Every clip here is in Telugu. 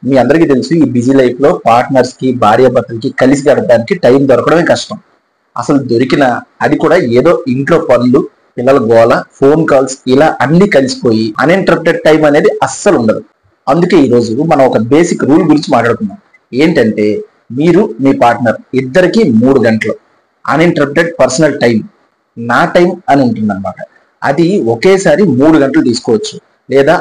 మీ అందరికీ తెలుసు ఈ బిజీ లైఫ్ లో పార్ట్నర్స్ కి భార్యాభర్తలకి కలిసి గడపడానికి టైం దొరకడమే కష్టం. అసలు దొరికిన అది కూడా ఏదో ఇంట్లో పనులు, పిల్లల గోల, ఫోన్ కాల్స్ ఇలా అన్ని కలిసిపోయి అన్ఇంటరప్టెడ్ టైం అనేది అస్సలు ఉండదు. అందుకే ఈ రోజు మనం ఒక బేసిక్ రూల్ గురించి మాట్లాడుకుందాం. ఏంటంటే మీరు మీ పార్ట్నర్ ఇద్దరికి 3 గంటలు అన్ఇంటరప్టెడ్ పర్సనల్ టైం, నా టైం అని ఉంటుందన్నమాట. అది ఒకేసారి 3 గంటలు తీసుకోవచ్చు, లేదా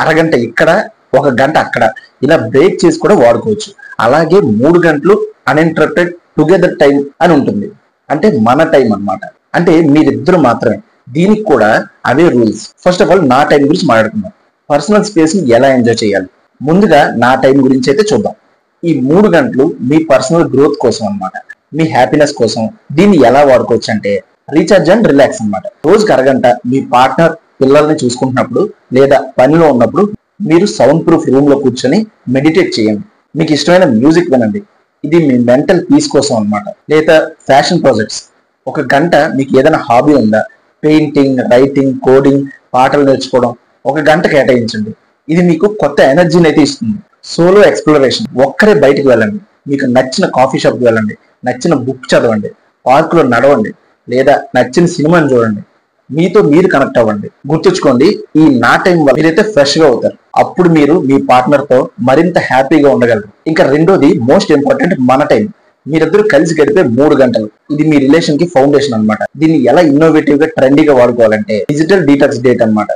అరగంట ఇక్కడ 1 గంట అక్కడ, ఇలా బ్రేక్ చేసి కూడా వాడుకోవచ్చు. అలాగే 3 గంటలు అన్ఇంటరప్టెడ్ టుగెదర్ టైం అని ఉంటుంది, అంటే మన టైం అన్నమాట. అంటే మీరిద్దరు మాత్రమే. దీనికి కూడా అవే రూల్స్. ఫస్ట్ ఆఫ్ ఆల్ నా టైం గురించి మాట్లాడుకుందాం. పర్సనల్ స్పేస్ ని ఎలా ఎంజాయ్ చేయాలి. ముందుగా నా టైం గురించి అయితే చూద్దాం. ఈ 3 గంటలు మీ పర్సనల్ గ్రోత్ కోసం అన్నమాట, మీ హ్యాపీనెస్ కోసం. దీన్ని ఎలా వాడుకోవచ్చు అంటే రీఛార్జ్ అండ్ రిలాక్స్ అన్నమాట. రోజుకి అరగంట మీ పార్ట్నర్ పిల్లల్ని చూసుకుంటున్నప్పుడు లేదా పనిలో ఉన్నప్పుడు మీరు సౌండ్ ప్రూఫ్ రూమ్ లో కూర్చొని మెడిటేట్ చేయండి. మీకు ఇష్టమైన మ్యూజిక్ వినండి. ఇది మీ మెంటల్ పీస్ కోసం అన్నమాట. లేదా ఫ్యాషన్ ప్రాజెక్ట్స్, 1 గంట మీకు ఏదైనా హాబీ ఉందా, పెయింటింగ్, రైటింగ్, కోడింగ్, పాటలు నేర్చుకోవడం, 1 గంట కేటాయించండి. ఇది మీకు కొత్త ఎనర్జీని అయితే ఇస్తుంది. సోలో ఎక్స్ప్లోరేషన్, ఒక్కరే బయటకు వెళ్ళండి. మీకు నచ్చిన కాఫీ షాప్కి వెళ్ళండి, నచ్చిన బుక్ చదవండి, పార్క్ లో నడవండి, లేదా నచ్చిన సినిమాని చూడండి. మీతో మీరు కనెక్ట్ అవ్వండి. గుర్తుంచుకోండి, ఈ నా టైం వల్ల మీరైతే ఫ్రెష్ గా అవుతారు. అప్పుడు మీరు మీ పార్ట్నర్ తో మరింత హ్యాపీగా ఉండగలరు. ఇంకా రెండోది మోస్ట్ ఇంపార్టెంట్, మన టైం. మీరిద్దరు కలిసి గడిపే 3 గంటలు, ఇది మీ రిలేషన్ కి ఫౌండేషన్ అన్నమాట. దీన్ని ఎలా ఇన్నోవేటివ్ గా, ట్రెండీగా వాడుకోవాలంటే డిజిటల్ డీటాక్స్ డేట్ అన్నమాట.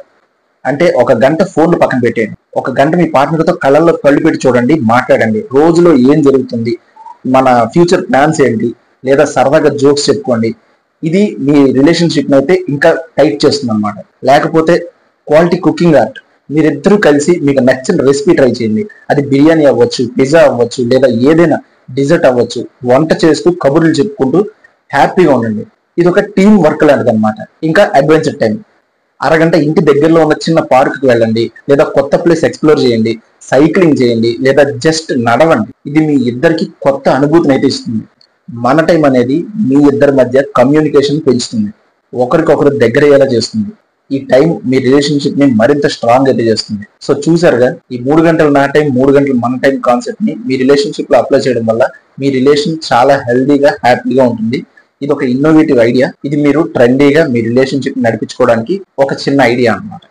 అంటే 1 గంట ఫోన్లు పక్కన పెట్టేయండి. 1 గంట మీ పార్ట్నర్ తో కళ్ళల్లో కళ్ళు పెట్టి చూడండి, మాట్లాడండి. రోజులో ఏం జరుగుతుంది, మన ఫ్యూచర్ ప్లాన్స్ ఏంటి, లేదా సరదాగా జోక్స్ చెప్పుకోండి. ఇది మీ రిలేషన్షిప్ అయితే ఇంకా టైట్ చేస్తుంది అన్నమాట. లేకపోతే క్వాలిటీ కుకింగ్ ఆర్ట్, మీరిద్దరూ కలిసి మీకు నచ్చిన రెసిపీ ట్రై చేయండి. అది బిర్యానీ అవ్వచ్చు, పిజ్జా అవ్వచ్చు, లేదా ఏదైనా డిజర్ట్ అవ్వచ్చు. వంట చేస్తూ కబుర్లు చెప్పుకుంటూ హ్యాపీగా ఉండండి. ఇది ఒక టీం వర్క్ లాంటిది అనమాట. ఇంకా అడ్వెంచర్ టైం, అరగంట ఇంటి దగ్గరలో ఉన్న చిన్న పార్క్కి వెళ్ళండి, లేదా కొత్త ప్లేస్ ఎక్స్ప్లోర్ చేయండి, సైక్లింగ్ చేయండి, లేదా జస్ట్ నడవండి. ఇది మీ ఇద్దరికి కొత్త అనుభూతిని అయితే ఇస్తుంది. మన టైం అనేది మీ ఇద్దరి మధ్య కమ్యూనికేషన్ పెంచుతుంది, ఒకరికొకరు దగ్గర అయ్యేలా చేస్తుంది. ఈ టైం మీ రిలేషన్షిప్ ని మరింత స్ట్రాంగ్ అయితే చేస్తుంది. సో చూసారుగా, ఈ 3 గంటలు నా టైం, 3 గంటలు మన టైం కాన్సెప్ట్ ని మీ రిలేషన్షిప్ లో అప్లై చేయడం వల్ల మీ రిలేషన్ చాలా హెల్దీగా, హ్యాపీగా ఉంటుంది. ఇది ఒక ఇన్నోవేటివ్ ఐడియా. ఇది మీరు ట్రెండీగా మీ రిలేషన్షిప్ నడిపించుకోవడానికి ఒక చిన్న ఐడియా అన్నమాట.